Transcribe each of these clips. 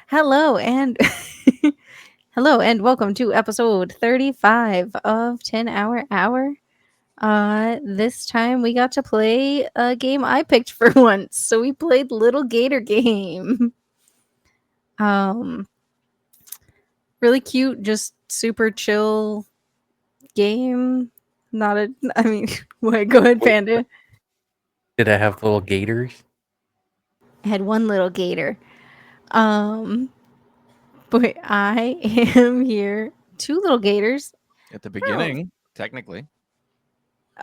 Hello and hello and welcome to episode 35 of 10HrHour. This time we got to play a game I picked for once. So we played Lil Gator Game. Um really cute, just super chill game. Not a I mean, what go ahead, Wait, Panda. did I have little gators? I had one little gator. Um but I am here. Two little gators. At the Oh, beginning, technically.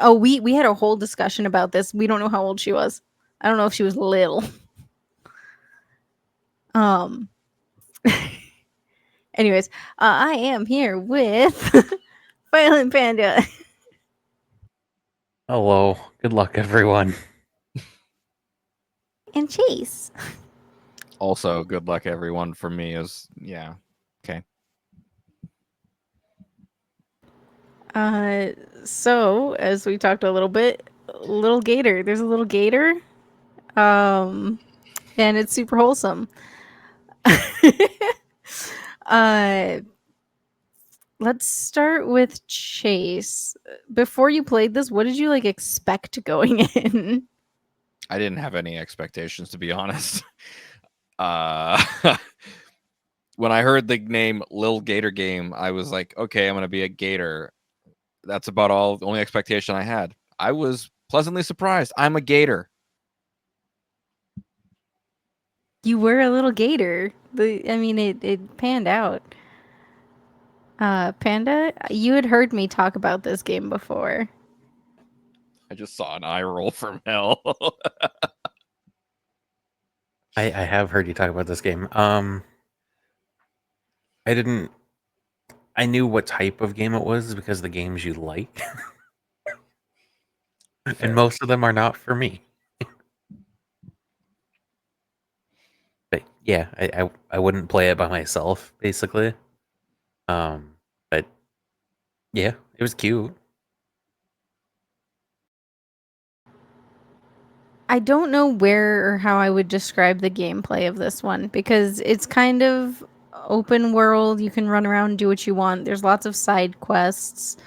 Oh, we had a whole discussion about this. We don't know how old she was. I don't know if she was little. Um. Anyways, I am here with Violent Panda Hello. Good luck, everyone. and Chase. Also, good luck everyone from me is okay. So as we talked a little bit, little gator. There's a little gator. Um, and it's super wholesome. uh, let's start with Chase. Before you played this, what did you expect going in? I didn't have any expectations, to be honest. Uh when I heard the name Lil Gator Game, I was like, okay, I'm gonna be a gator. That's about all the only expectation I had. I was pleasantly surprised. I'm a gator. You were a little gator. It panned out. Panda, you had heard me talk about this game before. I just saw an eye roll from hell. I have heard you talk about this game. I didn't. I knew what type of game it was because the games you like, and most of them are not for me. But yeah, I wouldn't play it by myself, basically. But yeah, it was cute. I don't know where or how I would describe the gameplay of this one because it's kind of open world. You can run around and do what you want. There's lots of side quests,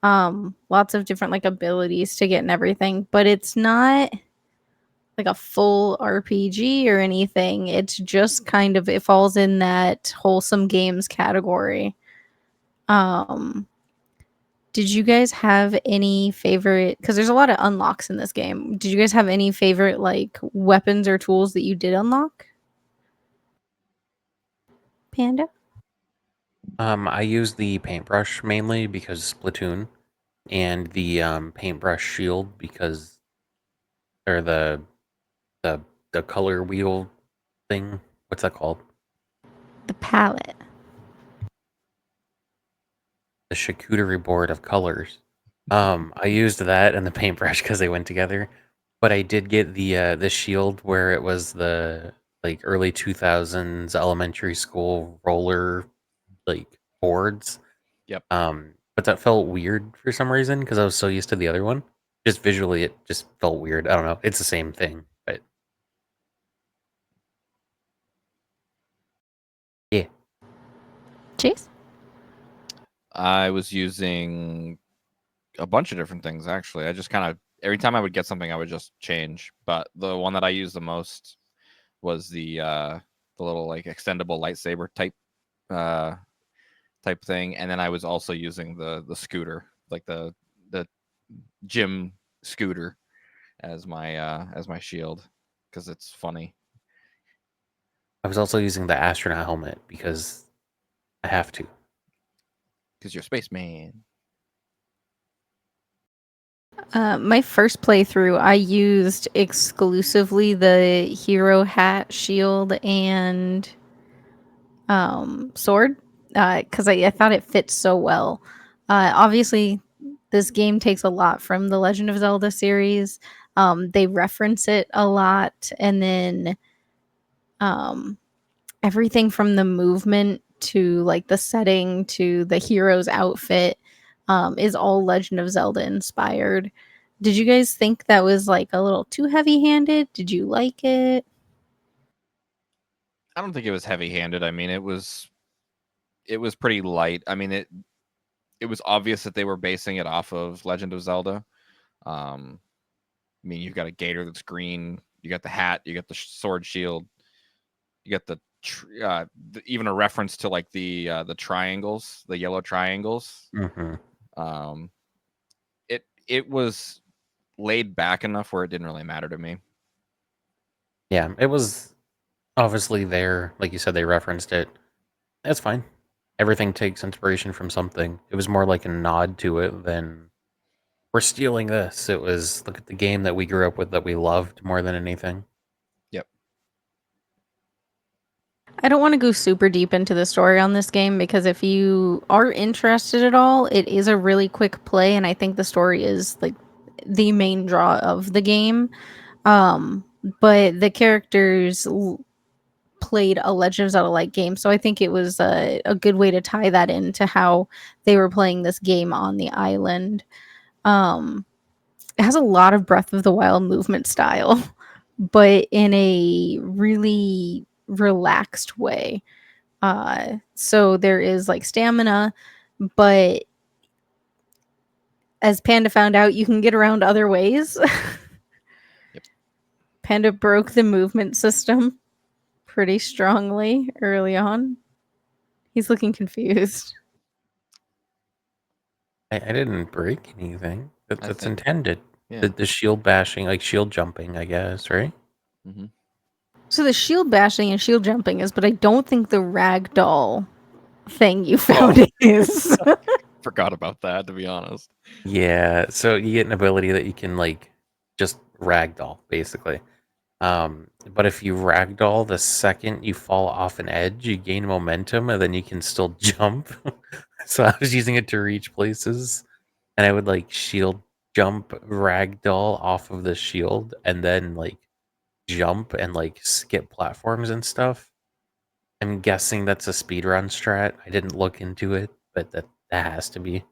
lots of different abilities to get and everything, but it's not like a full RPG or anything. It's just kind of it falls in that wholesome games category. Um Did you guys have any favorite, because there's a lot of unlocks in this game. Did you guys have any favorite weapons or tools that you did unlock? Panda? I use the paintbrush mainly because Splatoon, and the paintbrush shield because, or the the color wheel thing. What's that called? The palette. The charcuterie board of colors. I used that and the paintbrush because they went together. But I did get the shield where it was the early 2000s elementary school roller boards. Yep. But that felt weird for some reason because I was so used to the other one. Just visually, it just felt weird. I don't know. It's the same thing, but yeah. Chase? I was using a bunch of different things actually. I just kind of every time I would get something, I would just change. But the one that I used the most was the little extendable lightsaber uh type thing, and then I was also using the scooter, like the gym scooter, as my shield because it's funny. I was also using the astronaut helmet because I have to. Because you're spaceman. My first playthrough, I used exclusively the hero hat, shield, and sword because I thought it fit so well. Obviously, this game takes a lot from the Legend of Zelda series. They reference it a lot, and then um, everything from the movement to the setting to the hero's outfit is all Legend of Zelda inspired. Did you guys think that was a little too heavy handed? Did you like it? I don't think it was heavy-handed. I mean, it was pretty light. I mean, it was obvious that they were basing it off of Legend of Zelda. I mean, you've got a gator that's green. You got the hat. You got the sword shield. You got even a reference to like the triangles, the yellow triangles. Mm-hmm. It was laid back enough where it didn't really matter to me. Yeah, it was obviously there. Like you said, they referenced it. That's fine. Everything takes inspiration from something. It was more like a nod to it than we're stealing this. It was look at the game that we grew up with that we loved more than anything. Yep. I don't want to go super deep into the story on this game because if you are interested at all, it is a really quick play, and I think the story is like the main draw of the game. But the characters played a Legend of Zelda-like game, so I think it was a good way to tie that into how they were playing this game on the island. It has a lot of Breath of the Wild movement style, but in a really relaxed way. So there is like stamina, but as Panda found out, you can get around other ways. Yep. Panda broke the movement system pretty strongly early on. He's looking confused. I didn't break anything. That's think- intended. Yeah. The shield bashing, like shield jumping, I guess, right? Mm-hmm. So the shield bashing and shield jumping is, but I don't think the ragdoll thing you found is. Forgot about that, to be honest. Yeah, so you get an ability that you can like just ragdoll, basically. But if you ragdoll the second you fall off an edge, you gain momentum and then you can still jump. So I was using it to reach places, and I would like shield jump ragdoll off of the shield and then like jump and like skip platforms and stuff. I'm guessing that's a speedrun strat. I didn't look into it, but that has to be.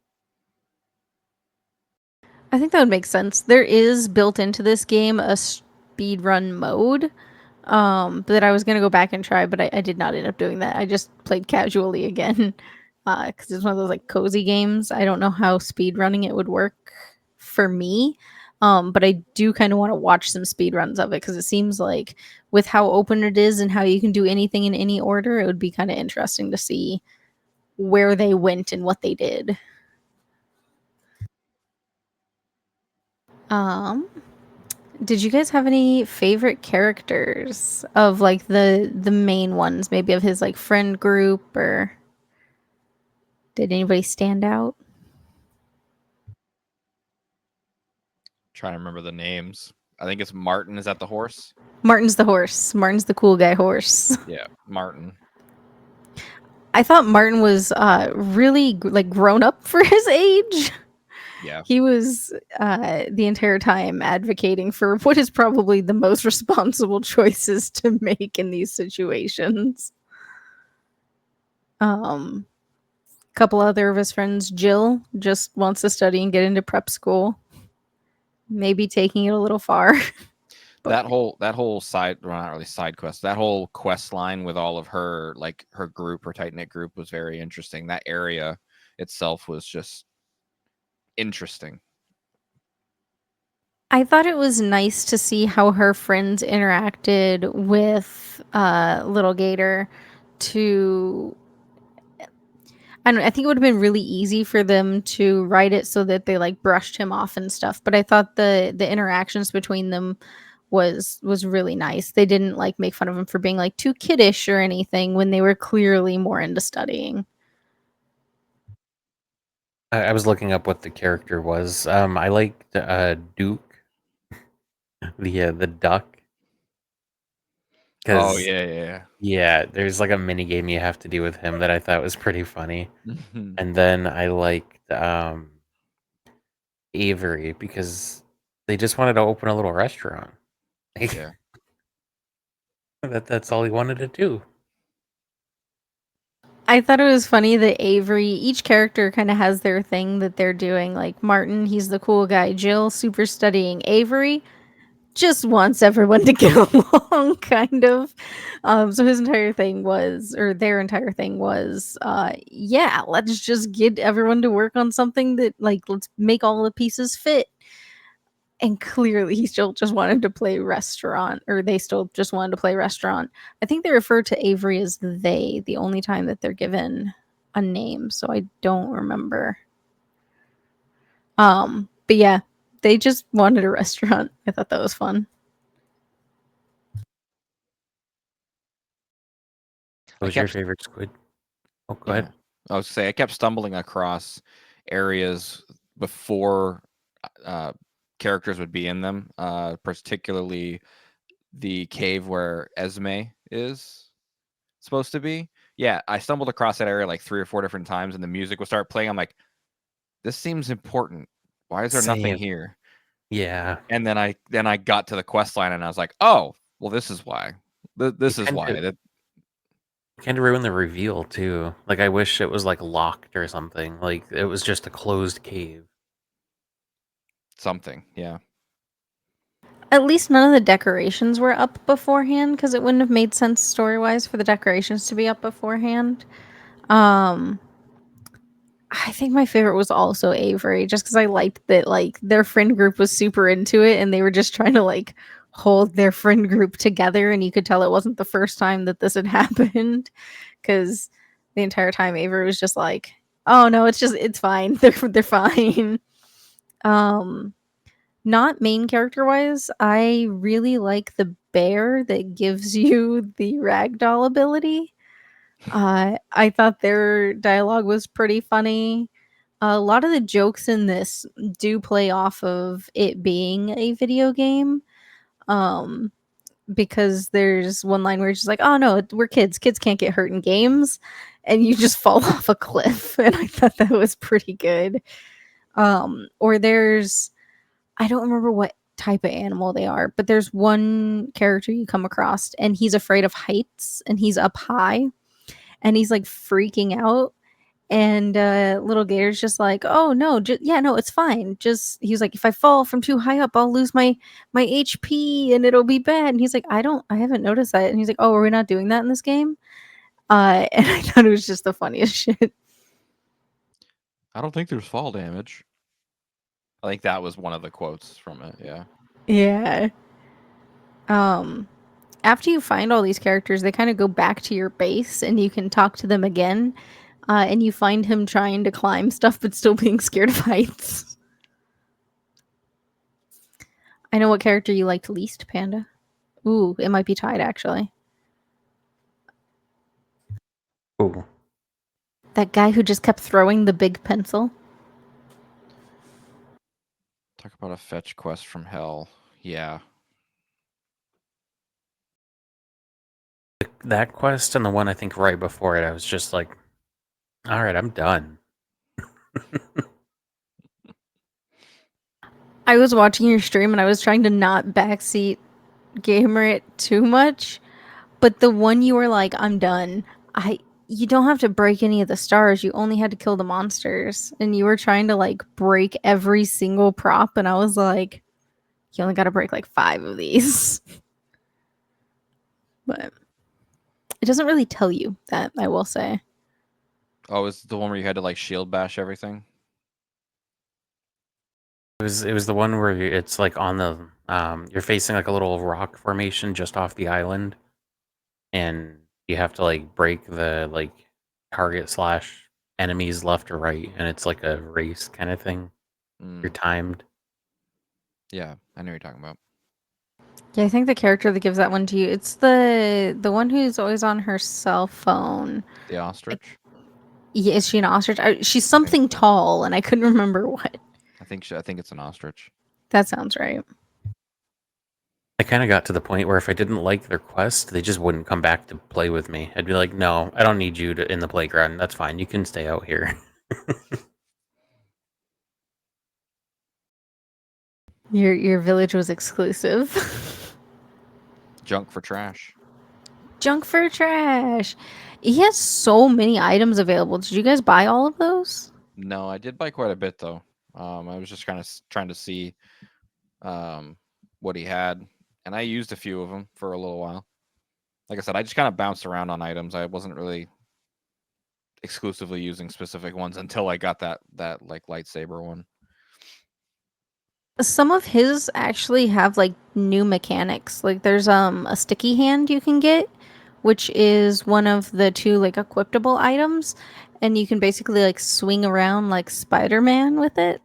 I think that would make sense. There is built into this game a speedrun mode that I was gonna go back and try, but I did not end up doing that. I just played casually again because it's one of those like cozy games. I don't know how speedrunning it would work for me, but I do kind of want to watch some speedruns of it because it seems like with how open it is and how you can do anything in any order, it would be kind of interesting to see where they went and what they did. Um, Did you guys have any favorite characters of like the main ones, maybe of his like friend group, or did anybody stand out? Trying to remember the names. I think it's Martin. Is that the horse? Martin's the horse. Martin's the cool guy horse. Yeah, Martin. I thought Martin was really like grown up for his age. Yeah. He was the entire time advocating for what is probably the most responsible choices to make in these situations. Couple other of his friends, Jill just wants to study and get into prep school. Maybe taking it a little far. That whole side, well, not really side quest, that whole quest line with all of her, like her group, her tight knit group, was very interesting. That area itself was just interesting. I thought it was nice to see how her friends interacted with Little Gator to I think it would have been really easy for them to write it so that they like brushed him off and stuff, but I thought the interactions between them was really nice. They didn't like make fun of him for being like too kiddish or anything when they were clearly more into studying. I was looking up what the character was. I liked Duke, the duck, Oh because yeah, there's like a mini game you have to do with him that I thought was pretty funny. And then I liked Avery because they just wanted to open a little restaurant. Like, Yeah. that's all he wanted to do. I thought it was funny that Avery, each character kind of has their thing that they're doing. Like Martin, he's the cool guy. Jill, super studying. Avery, just wants everyone to get along, kind of. So his entire thing was, or their entire thing was, yeah, let's just get everyone to work on something that, like, let's make all the pieces fit. And clearly, he still just wanted to play restaurant, or they still just wanted to play restaurant. I think they refer to Avery as they, the only time that they're given a name, so I don't remember. But yeah, they just wanted a restaurant. I thought that was fun. What was your favorite squid? Oh, go ahead. I was say I kept stumbling across areas before characters would be in them, particularly the cave where Esme is supposed to be. Yeah, I stumbled across that area like 3 or 4 different times, and the music would start playing. I'm like, this seems important. Why is there nothing here? Yeah. And then I got to the quest line, and I was like, oh, well, this is why. This is why. That kind of ruined the reveal too. Like I wish it was like locked or something. Like it was just a closed cave. something, yeah. At least none of the decorations were up beforehand, because it wouldn't have made sense story-wise for the decorations to be up beforehand. I think my favorite was also Avery, just because I liked that, like, their friend group was super into it, and they were just trying to, like, hold their friend group together, and you could tell it wasn't the first time that this had happened, because the entire time Avery was just like, oh no, it's fine. They're fine. Not main character wise, I really like the bear that gives you the ragdoll ability. I thought their dialogue was pretty funny. A lot of the jokes in this do play off of it being a video game. Um, because there's one line where it's just like, "Oh no, we're kids. Kids can't get hurt in games," and you just fall off a cliff. And I thought that was pretty good. Or there's, I don't remember what type of animal they are, but there's one character you come across, and he's afraid of heights, and he's up high, and he's like freaking out. And Little Gator's just like, "Oh no, yeah, no, it's fine. Just," he's like, "if I fall from too high up, I'll lose my HP and it'll be bad." And he's like, I haven't noticed that." And he's like, "Oh, are we not doing that in this game?" And I thought it was just the funniest shit. I don't think there's fall damage. I think that was one of the quotes from it, yeah. Yeah. After you find all these characters, they kind of go back to your base, and you can talk to them again. And you find him trying to climb stuff, but still being scared of heights. I know what character you liked least, Panda. Ooh, it might be tied, actually. Ooh. That guy who just kept throwing the big pencil. Talk about a fetch quest from hell. Yeah. That quest and the one I think right before it, I was just like, all right, I'm done. I was watching your stream and I was trying to not backseat gamer it too much, but the one you were like, I'm done. You don't have to break any of the stars. You only had to kill the monsters, and you were trying to like break every single prop, and I was like, you only got to break like 5 of these. But it doesn't really tell you that, I will say. Oh, is the one where you had to like shield bash everything? It was the one where it's like on the you're facing like a little rock formation just off the island, and you have to like break the like target slash enemies left or right, and it's like a race kind of thing. You're timed. Yeah, I know what you're talking about. Yeah, I think the character that gives that one to you, it's the one who's always on her cell phone. The ostrich? Yeah, is she an ostrich? She's something tall, and I couldn't remember what. I think it's an ostrich. That sounds right. I kind of got to the point where if I didn't like their quest, they just wouldn't come back to play with me. I'd be like, no, I don't need you in the playground. That's fine. You can stay out here. Your village was exclusive. Junk for trash. Junk for trash. He has so many items available. Did you guys buy all of those? No, I did buy quite a bit though. I was just kind of trying to see what what he had, and I used a few of them for a little while. Like I said, I just kind of bounced around on items. I wasn't really exclusively using specific ones until I got that like lightsaber one. Some of his actually have like new mechanics. Like there's a sticky hand you can get, which is one of the two like equipable items, and you can basically like swing around like Spider-Man with it.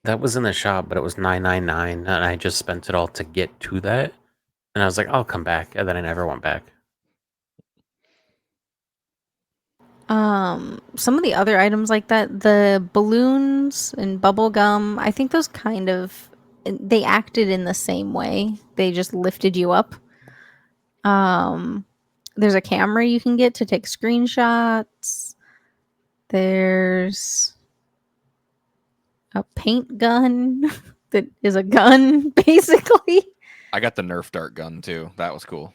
That was in the shop, but it was $9.99, and I just spent it all to get to that. And I was like, I'll come back, and then I never went back. Some of the other items like that, the balloons and bubble gum, I think those kind of they acted in the same way. They just lifted you up. Um, there's a camera you can get to take screenshots. There's a paint gun that is a gun, basically. I got the Nerf dart gun too. That was cool.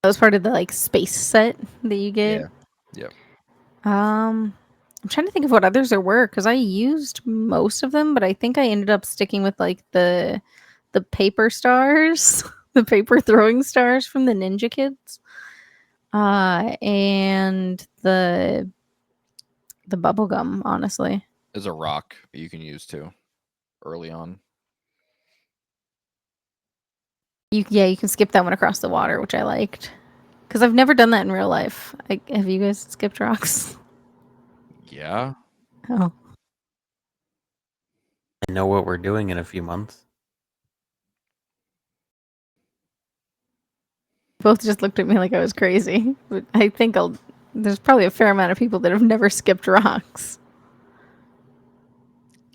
That was part of the like space set that you get. Yeah. Yep. I'm trying to think of what others there were because I used most of them, but I think I ended up sticking with like the paper stars, the paper throwing stars from the Ninja Kids, and the bubble gum. Honestly, There's a rock you can use too early on. you can skip that one across the water, which I liked because I've never done that in real life. Have you guys skipped rocks? Yeah. Oh, I know what we're doing in a few months. both just looked at me like I was crazy. But I think there's probably a fair amount of people that have never skipped rocks.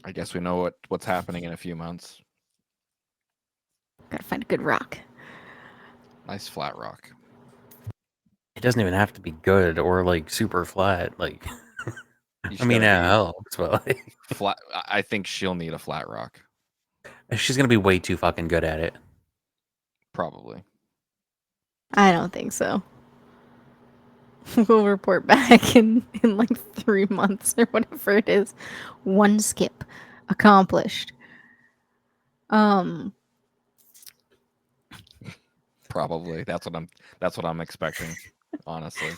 I guess we know what's happening in a few months. Gotta find a good rock. Nice flat rock. It doesn't even have to be good or like super flat. Like, You I mean, gotta it be helps, but like, flat. I think she'll need a flat rock. she's gonna be way too fucking good at it. Probably. I don't think so. We'll report back in like 3 months or whatever it is. One skip accomplished. Um, Probably. That's what I'm expecting, honestly.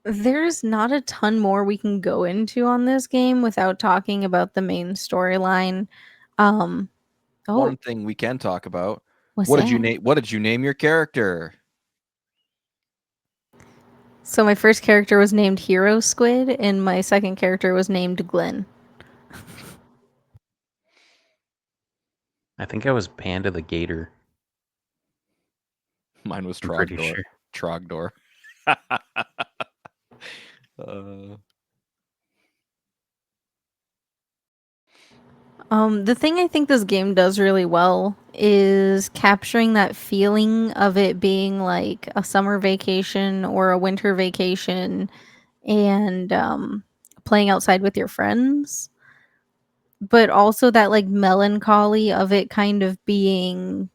there's not a ton more we can go into on this game without talking about the main storyline. Um, oh, One thing we can talk about. what's What did you that? name your character? So my first character was named Hero Squid, and my second character was named Glenn. I think I was Panda the Gator. Mine was I'm pretty Trogdor. sure. Trogdor. The thing I think this game does really well is capturing that feeling of it being like a summer vacation or a winter vacation and playing outside with your friends, but also that like melancholy of it kind of being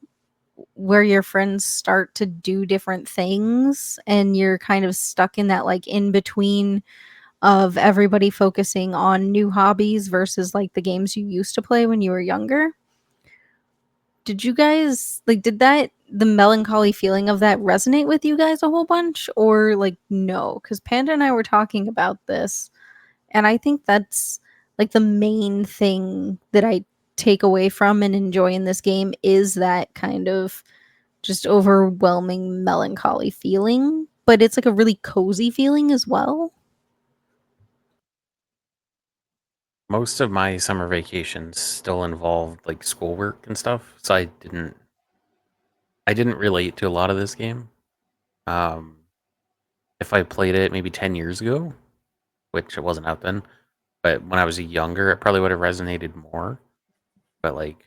where your friends start to do different things and you're kind of stuck in that like in between of everybody focusing on new hobbies versus like the games you used to play when you were younger. Did you guys like did that the melancholy feeling of that resonate with you guys a whole bunch or like no? Cuz Panda and I were talking about this and I think that's like the main thing that I take away from and enjoy in this game is that kind of just overwhelming melancholy feeling, but it's like a really cozy feeling as well. Most of my summer vacations still involved like schoolwork and stuff, so I didn't relate to a lot of this game. Um, if I played it maybe 10 years ago, which it wasn't out then, but when I was younger, it probably would have resonated more. But like,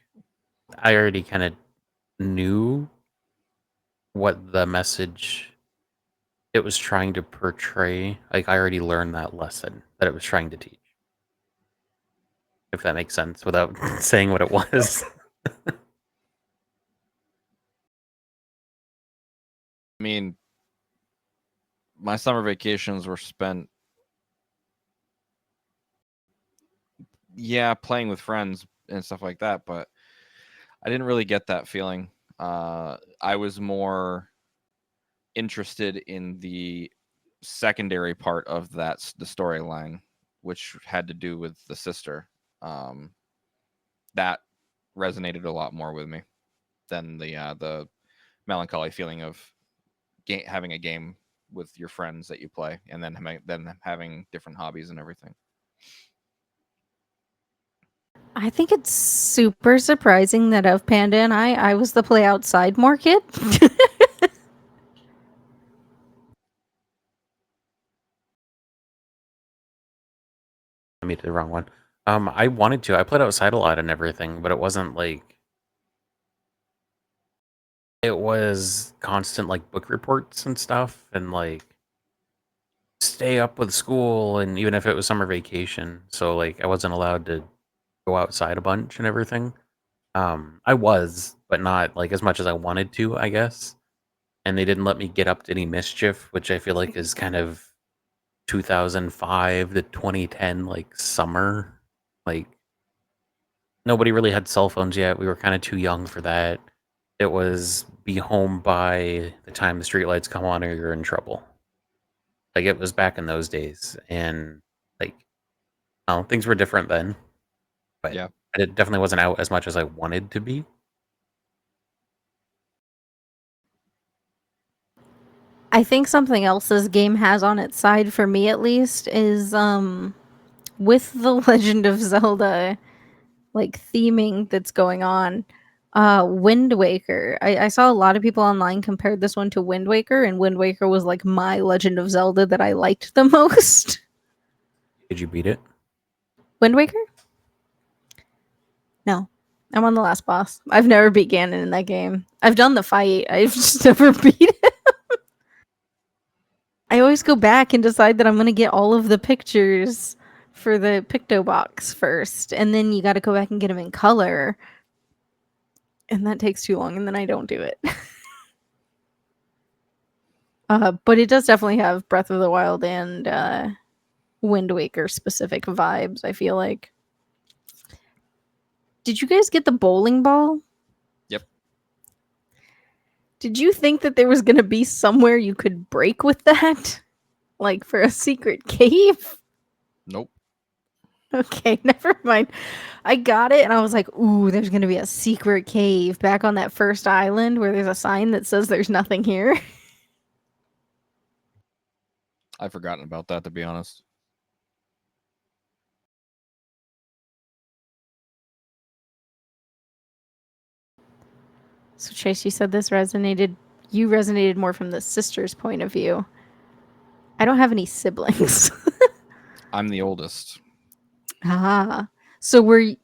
I already kind of knew what the message it was trying to portray. Like, I already learned that lesson that it was trying to teach. If that makes sense without saying what it was. I mean, my summer vacations were spent yeah, playing with friends and stuff like that, but I didn't really get that feeling. I was more interested in the secondary part of the storyline, which had to do with the sister. That resonated a lot more with me than the melancholy feeling of having a game with your friends that you play, and then having different hobbies and everything. I think it's super surprising that of Panda and I was the play outside more kid. I made the wrong one. I wanted to. I played outside a lot and everything, but it wasn't like it was constant like book reports and stuff, and like stay up with school, and even if it was summer vacation, so like I wasn't allowed to go outside a bunch and everything. I was, but not like as much as I wanted to, I guess. And they didn't let me get up to any mischief, which I feel like is kind of 2005 to 2010, like summer. Like nobody really had cell phones yet. We were kind of too young for that. It was be home by the time the streetlights come on or you're in trouble. Like it was back in those days, and like oh, things were different then. But Yeah. it definitely wasn't out as much as I wanted to be. I think something else this game has on its side, for me at least, is with the Legend of Zelda like theming that's going on. Wind Waker. I saw a lot of people online compared this one to Wind Waker, and Wind Waker was like my Legend of Zelda that I liked the most. Did you beat it? Wind Waker? No. I'm on the last boss. I've never beat Ganon in that game. I've done the fight. I've just never beat it. I always go back and decide that I'm going to get all of the pictures for the Picto box first, and then you got to go back and get them in color. And that takes too long, and then I don't do it. But it does definitely have Breath of the Wild and Wind Waker specific vibes, I feel like. Did you guys get the bowling ball? Yep. Did you think that there was going to be somewhere you could break with that? Like for a secret cave? Nope. Okay, never mind. I got it and I was like, ooh, there's going to be a secret cave back on that first island where there's a sign that says there's nothing here. I've forgotten about that, to be honest. So Chase, you said this resonated. You resonated more from the sister's point of view. I don't have any siblings. I'm the oldest. Ah. So when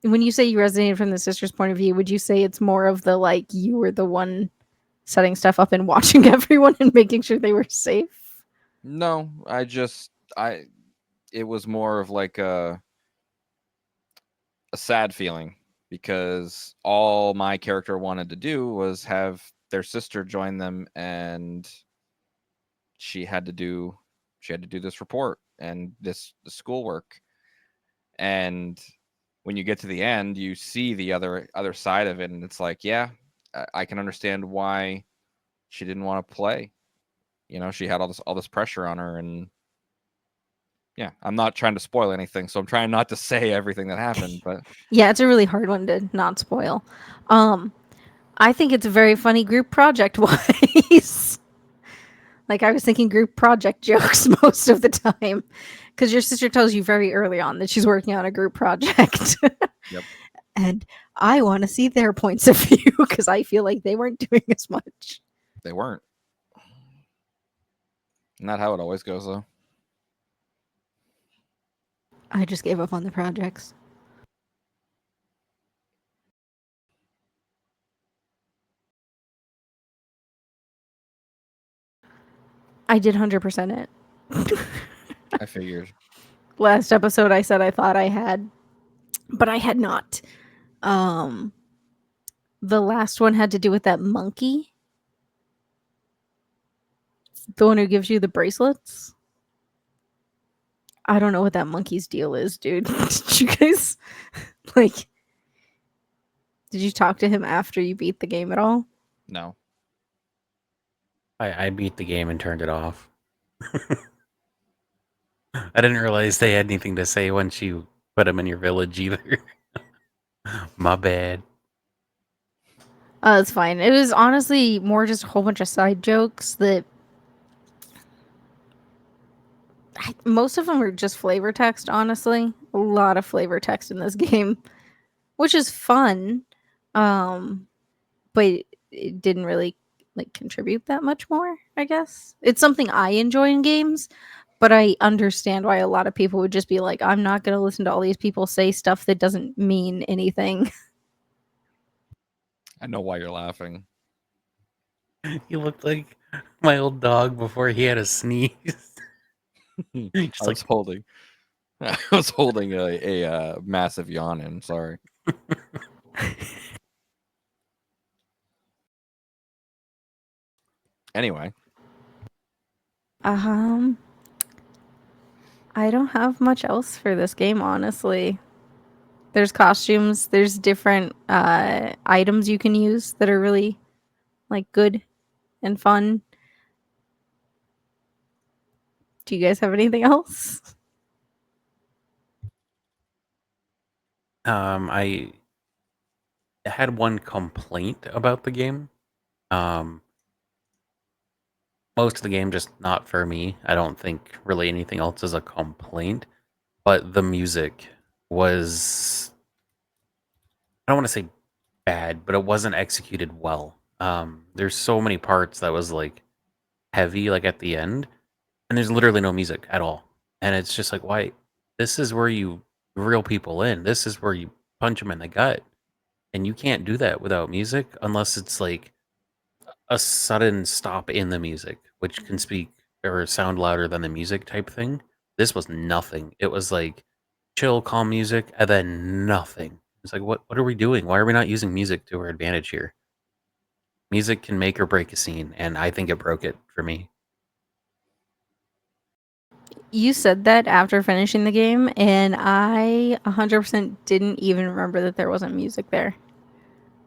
you say you resonated from the sister's point of view, would you say it's more of the like you were the one setting stuff up and watching everyone and making sure they were safe? No, it was more of like a sad feeling, because all my character wanted to do was have their sister join them, and she had to do this report and the schoolwork. And when you get to the end, you see the other side of it, and it's like, yeah, I can understand why she didn't want to play. She had all this pressure on her, and yeah, I'm not trying to spoil anything, so I'm trying not to say everything that happened, but Yeah, it's a really hard one to not spoil. I think it's a very funny group project wise. Like I was thinking group project jokes most of the time because your sister tells you very early on that she's working on a group project. yep, And I want to see their points of view because I feel like they weren't doing as much. they weren't. Not how it always goes, though. I just gave up on the projects. I did 100% it. I figured. Last episode I said I thought I had, but I had not. Um the last one had to do with that monkey. The one who gives you the bracelets. I don't know what that monkey's deal is, dude. Did you guys like? Did you talk to him after you beat the game at all? No. I beat the game and turned it off. I didn't realize they had anything to say once you put them in your village either. My bad. It's fine. It was honestly more just a whole bunch of side jokes that most of them are just flavor text, honestly. A lot of flavor text in this game, which is fun. But it didn't really like contribute that much more, I guess. It's something I enjoy in games, but I understand why a lot of people would just be like, I'm not going to listen to all these people say stuff that doesn't mean anything. I know why you're laughing. You looked like my old dog before he had a sneeze. I Just was like, holding. I was holding a massive yawn in. Sorry. Anyway, Um, I don't have much else for this game, honestly. There's costumes, there's different items you can use that are really like good and fun. Do you guys have anything else? I had one complaint about the game. Um, most of the game just not for me. I don't think really anything else is a complaint, but the music was, I don't want to say bad, but it wasn't executed well. There's so many parts that was like heavy, like at the end, and there's literally no music at all. And it's just like, why? This is where you reel people in. This is where you punch them in the gut, and you can't do that without music unless it's like a sudden stop in the music, which can speak or sound louder than the music type thing. This was nothing. It was like chill, calm music, and then nothing. It's like, what are we doing? Why are we not using music to our advantage here? Music can make or break a scene, and I think it broke it for me. You said that after finishing the game, and I 100% didn't even remember that there wasn't music there.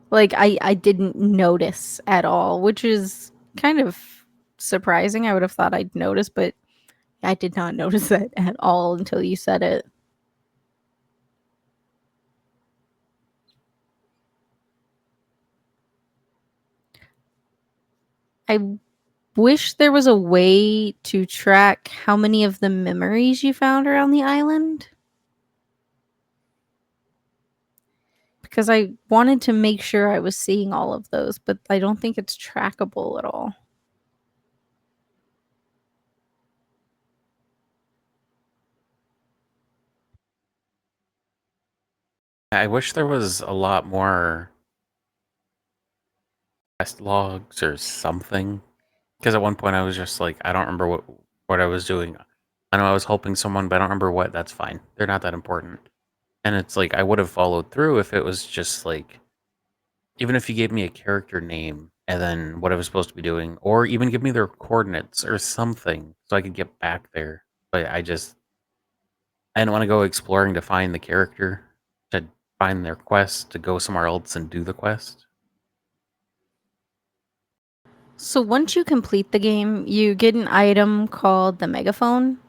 Like, I didn't notice at all, which is kind of surprising. I would have thought I'd notice, but I did not notice that at all until you said it. I wish there was a way to track how many of the memories you found around the island. Because I wanted to make sure I was seeing all of those, but I don't think it's trackable at all. I wish there was a lot more quest logs or something. Because at one point I was just like, I don't remember what I was doing. I know I was helping someone, but I don't remember what. That's fine. They're not that important. And it's like I would have followed through if it was just like, even if you gave me a character name and then what I was supposed to be doing, or even give me their coordinates or something so I could get back there. But I didn't want to go exploring to find the character, to find their quest, to go somewhere else and do the quest. So once you complete the game, you get an item called the megaphone.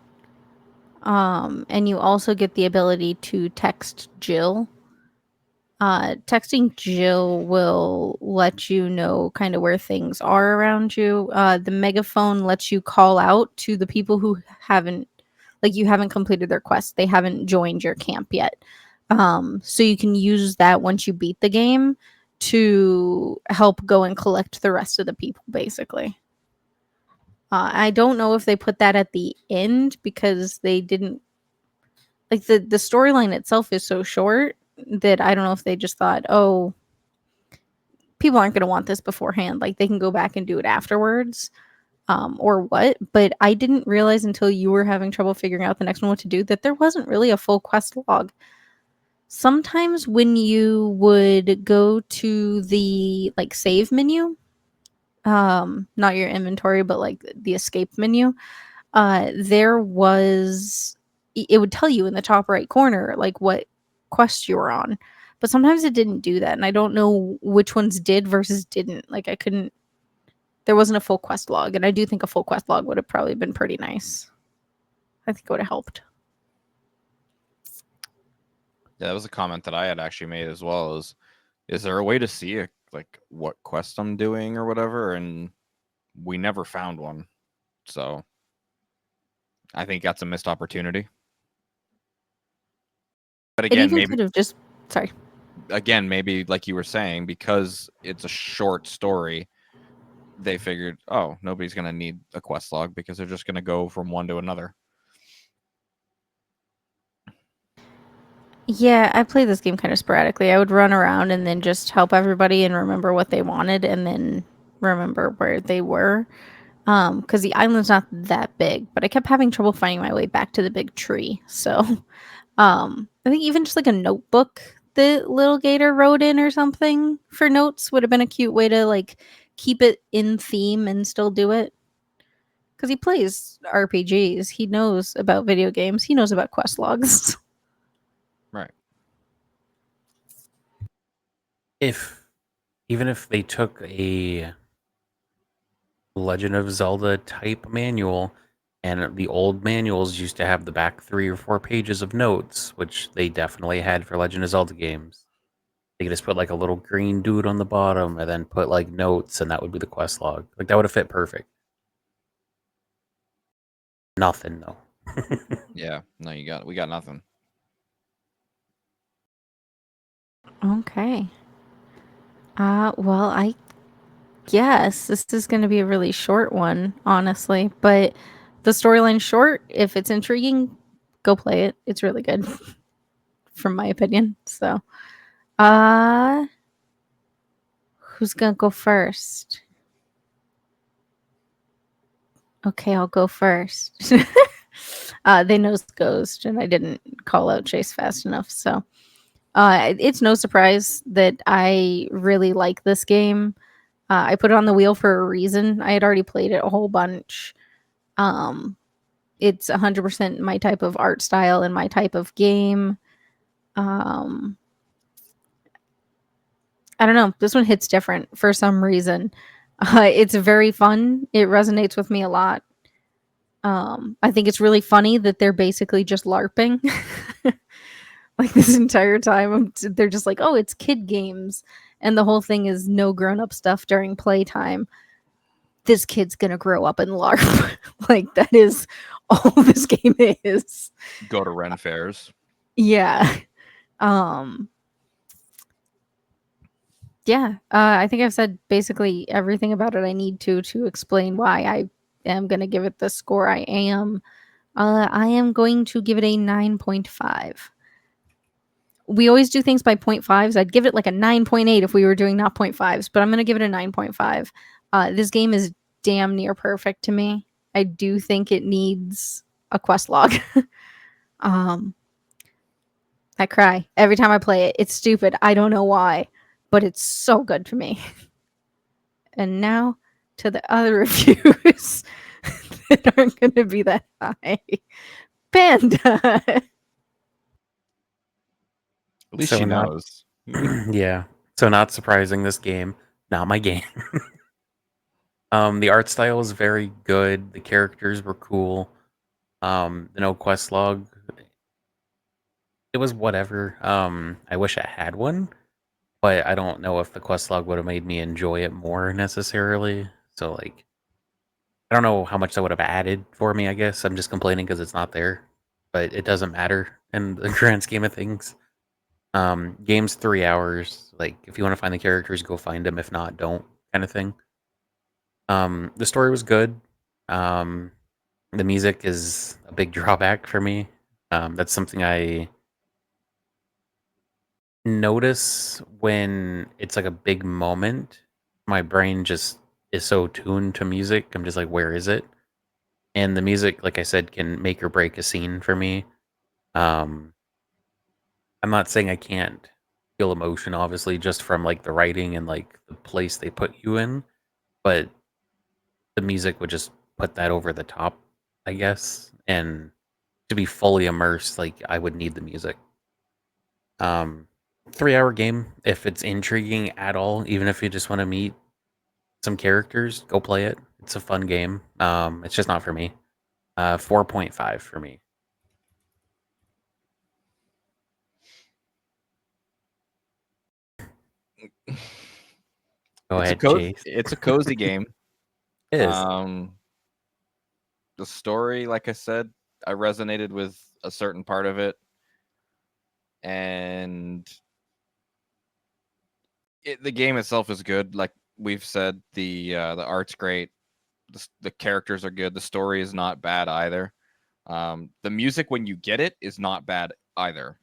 And you also get the ability to text Jill. Texting Jill will let you know kind of where things are around you. The megaphone lets you call out to the people who you haven't completed their quest. They haven't joined your camp yet. So you can use that once you beat the game to help go and collect the rest of the people, basically. I don't know if they put that at the end because they didn't like the storyline itself is so short that I don't know if they just thought, oh, people aren't going to want this beforehand. Like they can go back and do it afterwards, or what. But I didn't realize until you were having trouble figuring out the next one what to do that there wasn't really a full quest log. Sometimes when you would go to the like save menu, not your inventory, but like the escape menu, there was it would tell you in the top right corner like what quest you were on. But sometimes it didn't do that, and I don't know which ones did versus didn't. Like I couldn't. There wasn't a full quest log, and I do think a full quest log would have probably been pretty nice. I think it would have helped. Yeah, that was a comment that I had actually made as well. Is there a way to see like what quest I'm doing or whatever? And we never found one, so I think that's a missed opportunity. But It again, even maybe could have just. Sorry. again, maybe like you were saying, because it's a short story, they figured, oh, nobody's gonna need a quest log because they're just gonna go from one to another. Yeah, I played this game kind of sporadically. I would run around and then just help everybody and remember what they wanted and then remember where they were. Because the island's not that big, but I kept having trouble finding my way back to the big tree. So, I think even just like a notebook that Lil Gator wrote in or something for notes would have been a cute way to like keep it in theme and still do it. Because he plays RPGs, he knows about video games, he knows about quest logs. Right. Even if they took a Legend of Zelda type manual, and the old manuals used to have the back 3 or 4 pages of notes, which they definitely had for Legend of Zelda games. They could just put like a little green dude on the bottom and then put like notes, and that would be the quest log. Like that would have fit perfect. Nothing though. Yeah. No, we got nothing. Okay. Well, I guess this is going to be a really short one, honestly, but the storyline's short. If it's intriguing, go play it. It's really good, from my opinion. So, uh, who's gonna go first? Okay, I'll go first. They know Ghost, and I didn't call out Chase fast enough, so it's no surprise that I really like this game. I put it on the wheel for a reason. I had already played it a whole bunch. Um, it's 100% my type of art style and my type of game. Um, I don't know. This one hits different for some reason. It's very fun. It resonates with me a lot. I think it's really funny that they're basically just LARPing. Like this entire time, they're just like, oh, it's kid games. And the whole thing is no grown up stuff during playtime. This kid's going to grow up and LARP. Like that is all this game is. Go to Ren fairs. Yeah. Um, yeah. I think I've said basically everything about it I need to explain why I am going to give it the score I am. I am going to give it a 9.5. We always do things by 0.5s. I'd give it like a 9.8 if we were doing not 0.5s, but I'm going to give it a 9.5. This game is damn near perfect to me. I do think it needs a quest log. I cry every time I play it. It's stupid. I don't know why, but it's so good to me. And now to the other reviews that aren't going to be that high. Panda. At least So she not- knows. Yeah. So not surprising, this game, not my game. The art style was very good. The characters were cool. The no quest log, it was whatever. I wish I had one, but I don't know if the quest log would have made me enjoy it more necessarily. So like, I don't know how much that would have added for me. I guess I'm just complaining because it's not there, but it doesn't matter in the grand scheme of things. Game's 3 hours. Like, if you want to find the characters, go find them. If not, don't, kind of thing. The story was good. Um, the music is a big drawback for me. That's something I notice when it's like a big moment. My brain just is so tuned to music. I'm just like, where is it? And the music, like I said, can make or break a scene for me. Um, I'm not saying I can't feel emotion, obviously, just from like the writing and like the place they put you in, but the music would just put that over the top, I guess. And to be fully immersed, like I would need the music. 3-hour game, if it's intriguing at all, even if you just want to meet some characters, go play it. It's a fun game. It's just not for me. 4.5 for me. Go ahead, Chase. It's a cozy game. It is. The story, like I said, I resonated with a certain part of it, and the game itself is good. Like we've said, the art's great, the characters are good, the story is not bad either. The music when you get it is not bad either.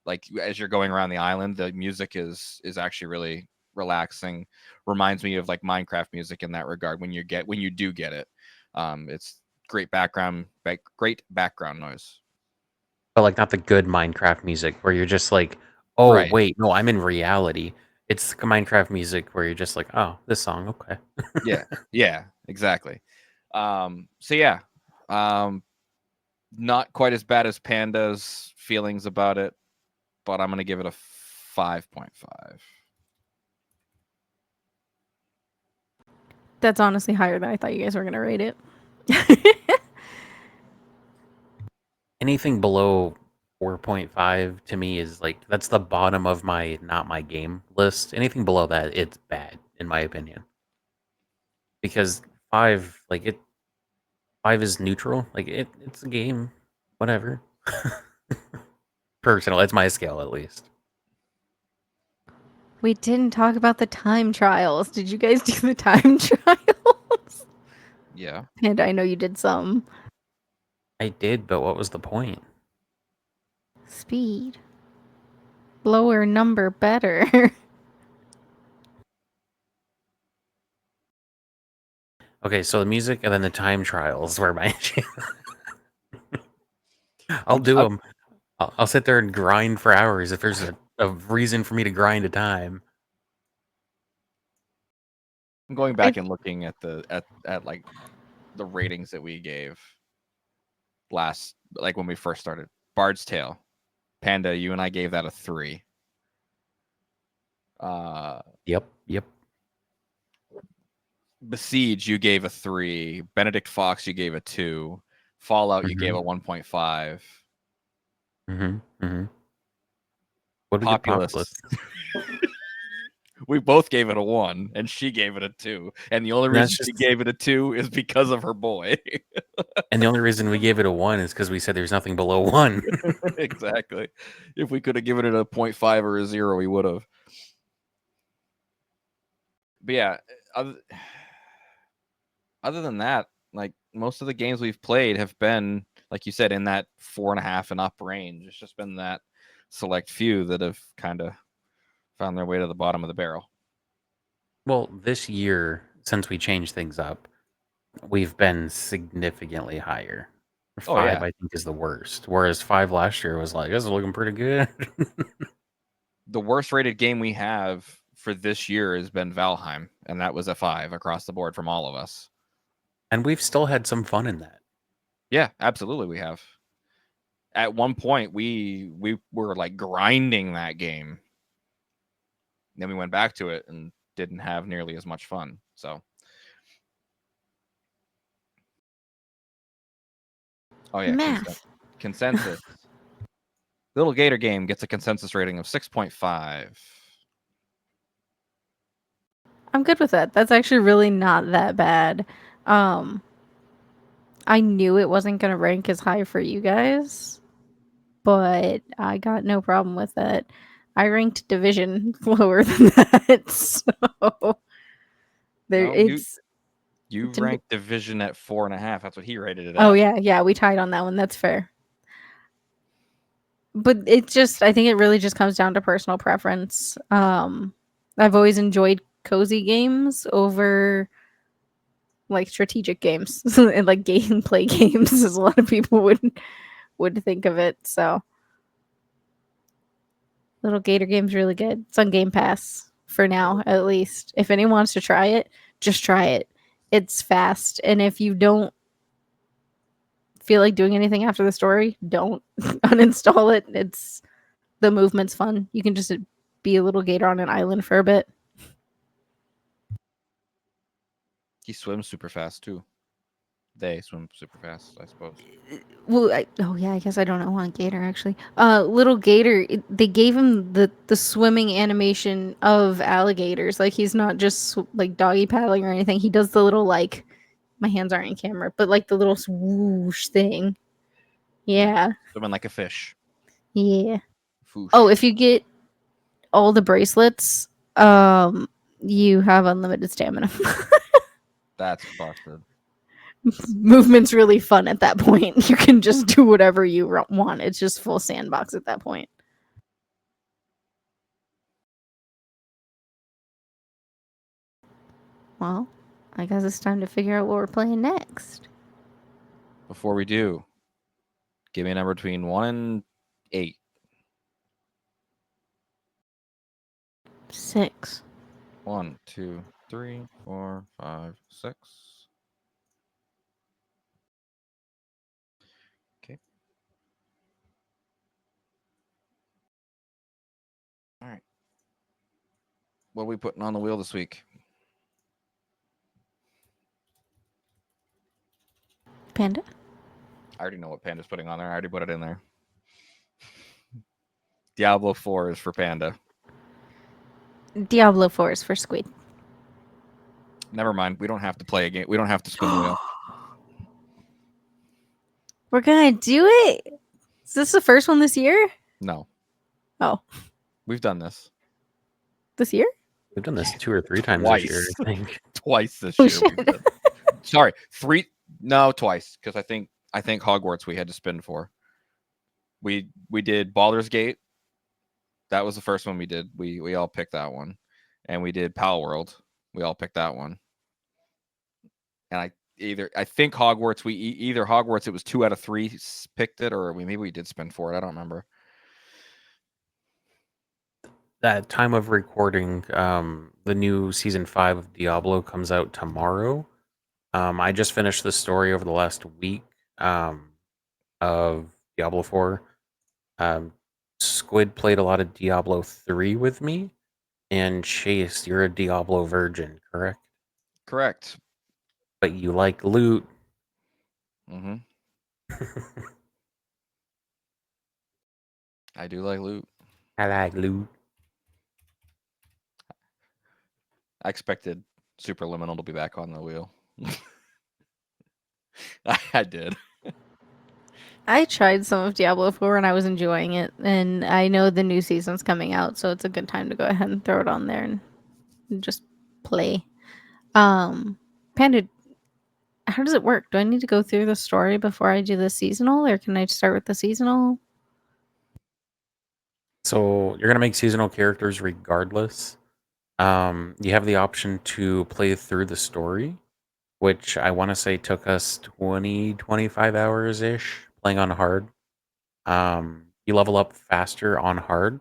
Like as you're going around the island, the music is actually really relaxing. Reminds me of like Minecraft music in that regard. When you do get it, it's great background noise. But like not the good Minecraft music where you're just like, oh Right. wait, no, I'm in reality. It's Minecraft music where you're just like, oh, this song, okay. Yeah, exactly. So yeah, not quite as bad as Panda's feelings about it, but I'm gonna give it a 5.5. That's honestly higher than I thought you guys were going to rate it. Anything below 4.5 to me is like that's the bottom of my not my game list. Anything below that, it's bad in my opinion. Because 5 is neutral. Like it's a game, whatever. Personal, it's my scale at least. We didn't talk about the time trials. Did you guys do the time trials? Yeah. And I know you did some. I did, but what was the point? Speed. Lower number better. Okay, so the music and then the time trials were my I'll do them. I'll sit there and grind for hours if there's a reason for me to grind a time. I'm going back and looking at at like the ratings that we gave last, like when we first started. Bard's Tale, Panda, you and I gave that a 3. Yep. Besiege, you gave a 3. Benedict Fox, you gave a 2. Fallout, you gave a 1.5. What did we get Populous? We both gave it a 1, and she gave it a 2. And the only reason she gave it a 2 is because of her boy. And the only reason we gave it a 1 is because we said there's nothing below 1. Exactly. If we could have given it a 0.5 or a 0, we would have. But yeah, other than that, like most of the games we've played have been, like you said, in that 4.5 and up range. It's just been that select few that have kind of found their way to the bottom of the barrel. Well, this year, since we changed things up, we've been significantly higher. 5, I think, is the worst. Whereas 5 last year was like, this is looking pretty good. The worst rated game we have for this year has been Valheim, and that was a 5 across the board from all of us. And we've still had some fun in that. Yeah, absolutely we have. At one point, we were like grinding that game. Then we went back to it and didn't have nearly as much fun. So, oh yeah, Math. Consensus. Lil Gator Game gets a consensus rating of 6.5. I'm good with that. That's actually really not that bad. I knew it wasn't going to rank as high for you guys, but I got no problem with it. I ranked Division lower than that, so You ranked Division at 4.5. That's what he rated it at. Oh yeah, we tied on that one. That's fair. But I think it really just comes down to personal preference. I've always enjoyed cozy games over like strategic games and like gameplay games, as a lot of people would think of it. So, Little Gator Game's really good. It's on Game Pass for now, at least. If anyone wants to try it, just try it. It's fast, and if you don't feel like doing anything after the story, don't uninstall it. The movement's fun. You can just be a little gator on an island for a bit. He swims super fast too. They swim super fast, I suppose. Well, I guess I don't know on Gator actually. Little Gator, they gave him the swimming animation of alligators. Like he's not just like doggy paddling or anything. He does the little like, my hands aren't in camera, but like the little swoosh thing. Yeah, Swimming like a fish. yeah. Foosh. Oh, if you get all the bracelets, you have unlimited stamina. That's busted. Movement's really fun at that point. You can just do whatever you want. It's just full sandbox at that point. Well, I guess it's time to figure out what we're playing next. Before we do, give me a number between 1 and 8. 6. 1, 2, 3, 4, 5, 6. Okay. All right. What are we putting on the wheel this week? Panda? I already know what Panda's putting on there. I already put it in there. Diablo 4 is for Panda. Diablo 4 is for Squid. Never mind. We don't have to play a game. We don't have to spin the wheel. We're gonna do it? Is this the first one this year? No. Oh. We've done this. This year? We've done this 2 or 3 times Twice. this year, I think. Twice this Oh, year. shit. We've done. Sorry, 3. No, twice. Because I think Hogwarts we had to spin for. We did Baldur's Gate. That was the first one we did. We all picked that one, and we did Pal World. We all picked that one. And I think Hogwarts. Either Hogwarts. It was 2 out of 3 picked it, or maybe we did spin for it. I don't remember. That time of recording, the new season 5 of Diablo comes out tomorrow. I just finished the story over the last week of Diablo 4. Squid played a lot of Diablo 3 with me, and Chase, you're a Diablo virgin, correct? Correct. But you like loot. Mm-hmm. I do like loot. I like loot. I expected Superliminal to be back on the wheel. I did. I tried some of Diablo 4 and I was enjoying it. And I know the new season's coming out, so it's a good time to go ahead and throw it on there and just play. Panda, how does it work? Do I need to go through the story before I do the seasonal, or can I start with the seasonal? So you're gonna make seasonal characters regardless. You have the option to play through the story, which I want to say took us 20, 25 hours ish playing on hard. You level up faster on hard,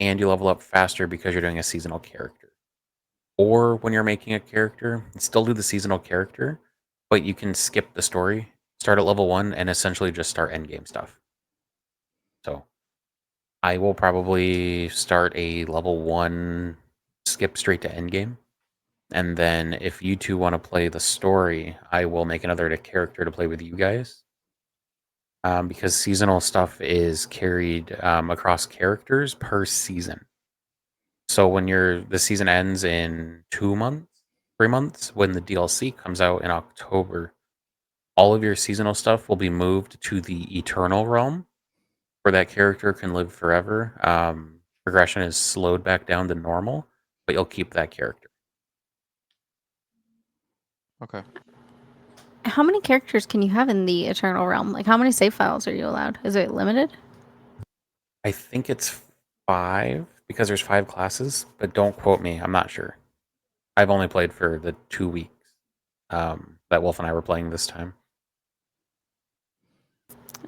and you level up faster because you're doing a seasonal character. Or when you're making a character, still do the seasonal character, but you can skip the story, start at level 1, and essentially just start endgame stuff. So I will probably start a level 1, skip straight to endgame. And then if you two want to play the story, I will make another character to play with you guys. Because seasonal stuff is carried across characters per season. So when the season ends in 2 months, 3 months, when the DLC comes out in October, all of your seasonal stuff will be moved to the Eternal Realm, where that character can live forever. Progression is slowed back down to normal, but you'll keep that character. Okay. How many characters can you have in the Eternal Realm? Like, how many save files are you allowed? Is it limited? I think it's 5 because there's 5 classes, but don't quote me. I'm not sure. I've only played for the 2 weeks that Wolf and I were playing this time.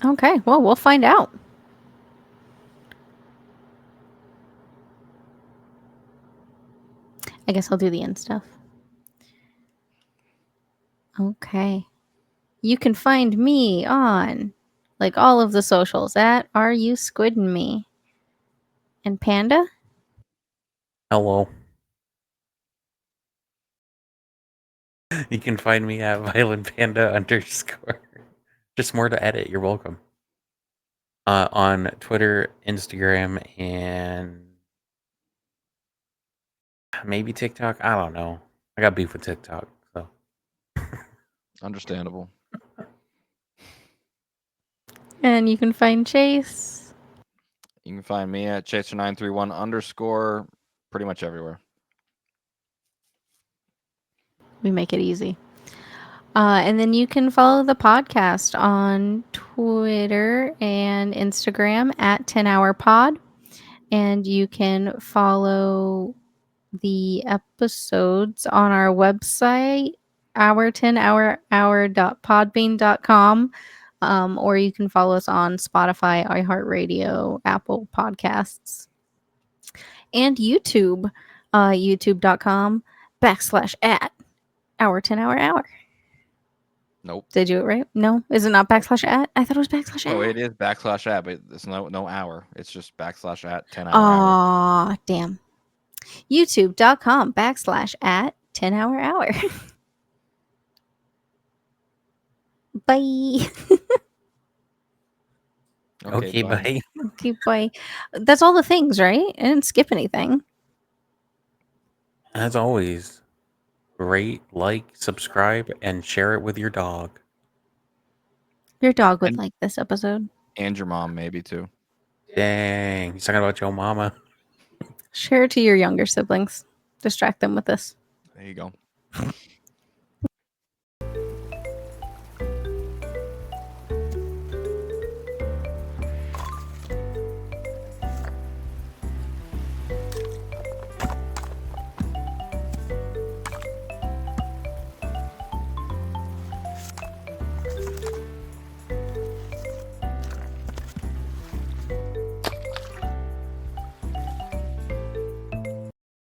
Okay, well, we'll find out. I guess I'll do the end stuff. Okay. You can find me on like all of the socials at Are You Squidding Me? And Panda? Hello. You can find me at Violent Panda _ Just more to edit. You're welcome. On Twitter, Instagram, and maybe TikTok. I don't know. I got beef with TikTok, so Understandable. And you can find Chase. You can find me at chaser931_ pretty much everywhere. We make it easy. And then you can follow the podcast on Twitter and Instagram at 10HrPod. And you can follow the episodes on our website, our10hour.podbean.com. Or you can follow us on Spotify, iHeartRadio, Apple Podcasts, and YouTube, youtube.com/at our10hour. Nope. Did I do it right? No? Is it not /at? I thought it was /at. Oh, it is /at, but it's no hour. It's just /at 10HrHour. Aw, damn. youtube.com/at 10HrHour. Bye. okay, bye. Okay, bye. That's all the things, right? I didn't skip anything. As always, rate, like, subscribe, and share it with your dog. Your dog would And- like this episode. And your mom, maybe too. Dang, he's talking about your mama. Share it to your younger siblings. Distract them with this. There you go.